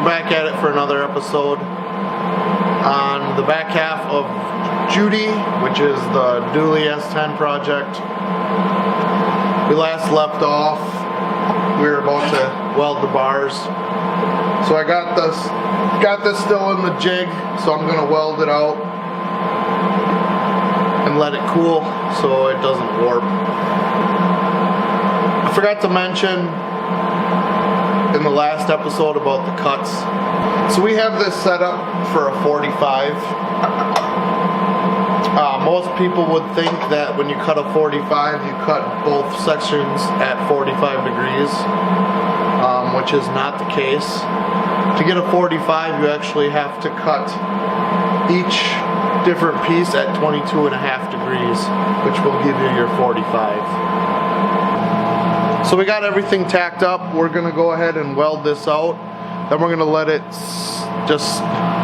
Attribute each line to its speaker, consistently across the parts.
Speaker 1: back at it for another episode on the back half of Jooty, which is the dulley S10 project. We last left off, we were about to weld the bars. So I got this still in the jig, so I'm going to weld it out and let it cool so it doesn't warp. I forgot to mention in the last episode about the cuts. So we have this set up for a 45. Most people would think that when you cut a 45, you cut both sections at 45 degrees, which is not the case. To get a 45, you actually have to cut each different piece at 22.5 degrees, which will give you your 45. So we got everything tacked up. We're going to go ahead and weld this out. Then we're going to let it just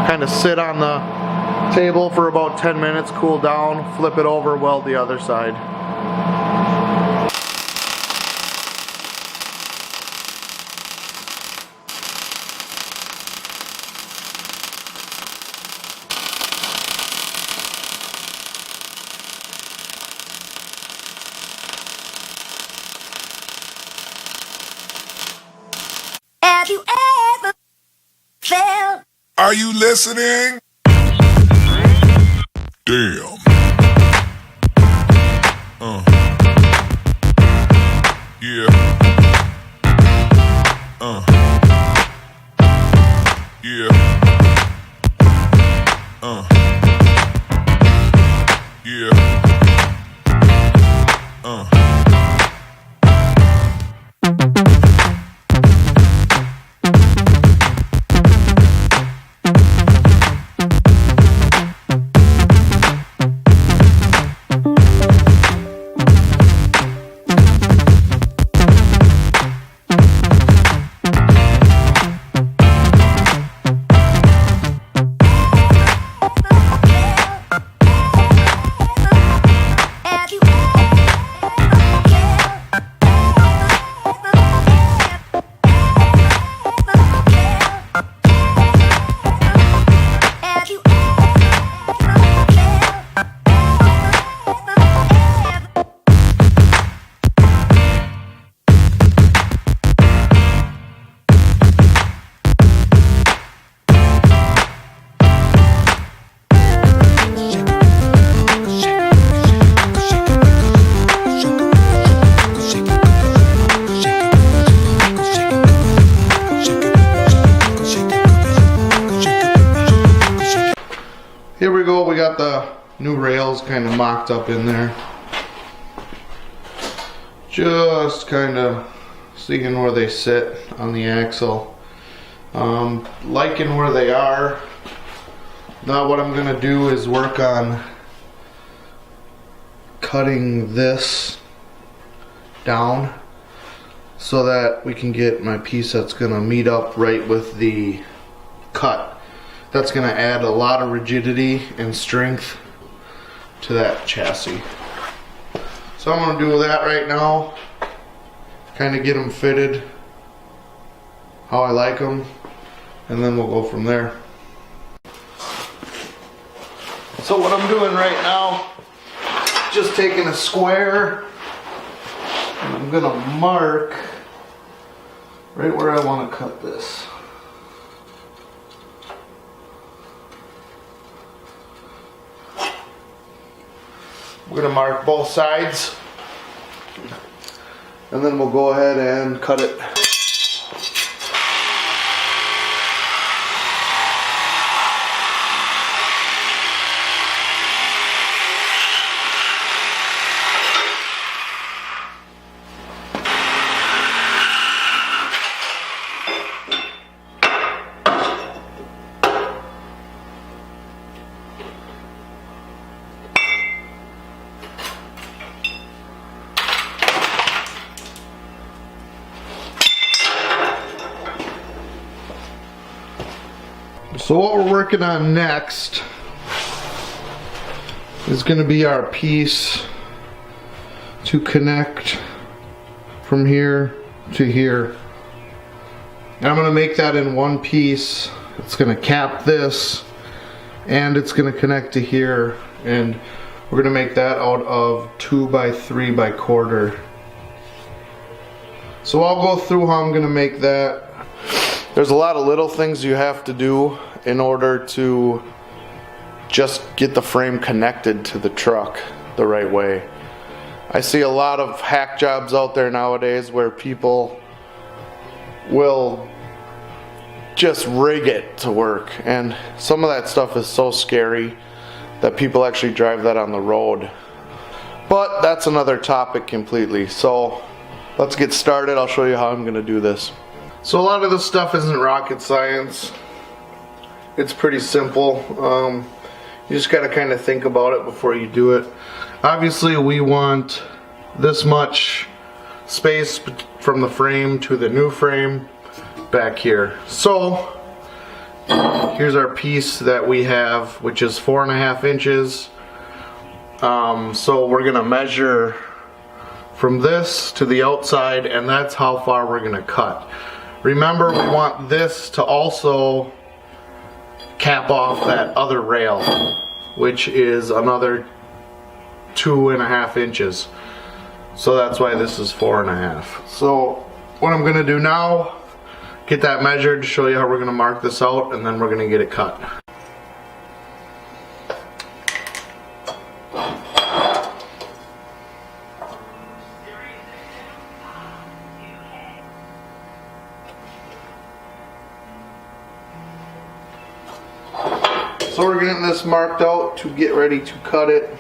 Speaker 1: kind of sit on the table for about 10 minutes, cool down, flip it over, weld the other side.
Speaker 2: Have you ever felt?
Speaker 3: Are you listening? Damn. Yeah. Yeah. Yeah.
Speaker 1: Here we go, we got the new rails kind of mocked up in there. Just kind of seeing where they sit on the axle. Liking where they are. Now what I'm going to do is work on cutting this down so that we can get my piece that's going to meet up right with the cut. That's going to add a lot of rigidity and strength to that chassis. So I'm going to do that right now. Kind of get them fitted how I like them. And then we'll go from there. So what I'm doing right now, just taking a square. And I'm going to mark right where I want to cut this. We're going to mark both sides and then we'll go ahead and cut it. So what we're working on next is going to be our piece to connect from here to here. And I'm going to make that in one piece. It's going to cap this, and it's going to connect to here, and we're going to make that out of 2x3 by quarter. So I'll go through how I'm going to make that. There's a lot of little things you have to do in order to just get the frame connected to the truck the right way. I see a lot of hack jobs out there nowadays where people will just rig it to work, and some of that stuff is so scary that people actually drive that on the road. But that's another topic completely. So let's get started. I'll show you how I'm going to do this. So a lot of this stuff isn't rocket science. It's pretty simple. You just got to kind of think about it before you do it. Obviously we want this much space from the frame to the new frame back here. So here's our piece that we have, which is 4.5 inches. So we're gonna measure from this to the outside, and that's how far we're gonna cut. Remember, we want this to also cap off that other rail, which is another 2.5 inches. So that's why this is 4.5. So what I'm gonna do now, get that measured, show you how we're gonna mark this out, and then we're gonna get it cut. So we're getting this marked out to get ready to cut it.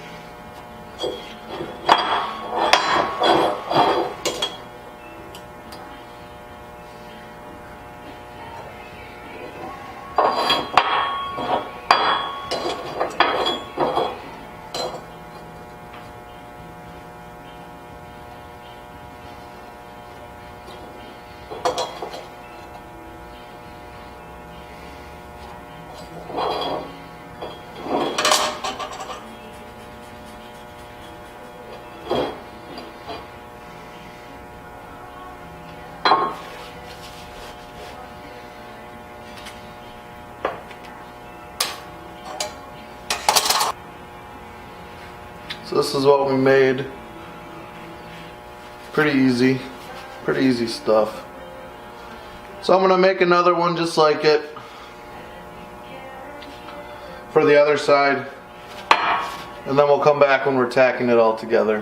Speaker 1: So this is what we made. Pretty easy stuff. So I'm gonna make another one just like it for the other side, and then we'll come back when we're tacking it all together.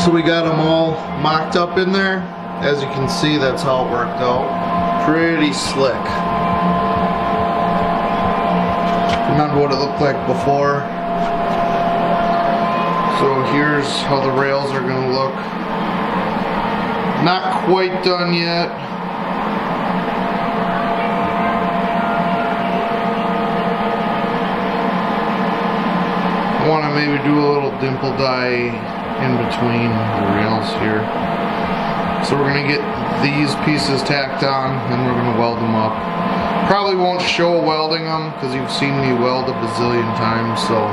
Speaker 1: So we got them all mocked up in there. As you can see, that's how it worked out. Pretty slick. Remember what it looked like before. So here's how the rails are going to look. Not quite done yet. I want to maybe do a little dimple die in between the rails here. So we're going to get these pieces tacked on, and we're going to weld them up. Probably won't show welding them because you've seen me weld a bazillion times, so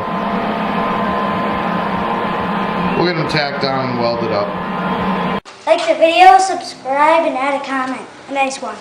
Speaker 1: we'll get them tacked on and welded up.
Speaker 2: Like the video, subscribe, and add a comment. A nice one.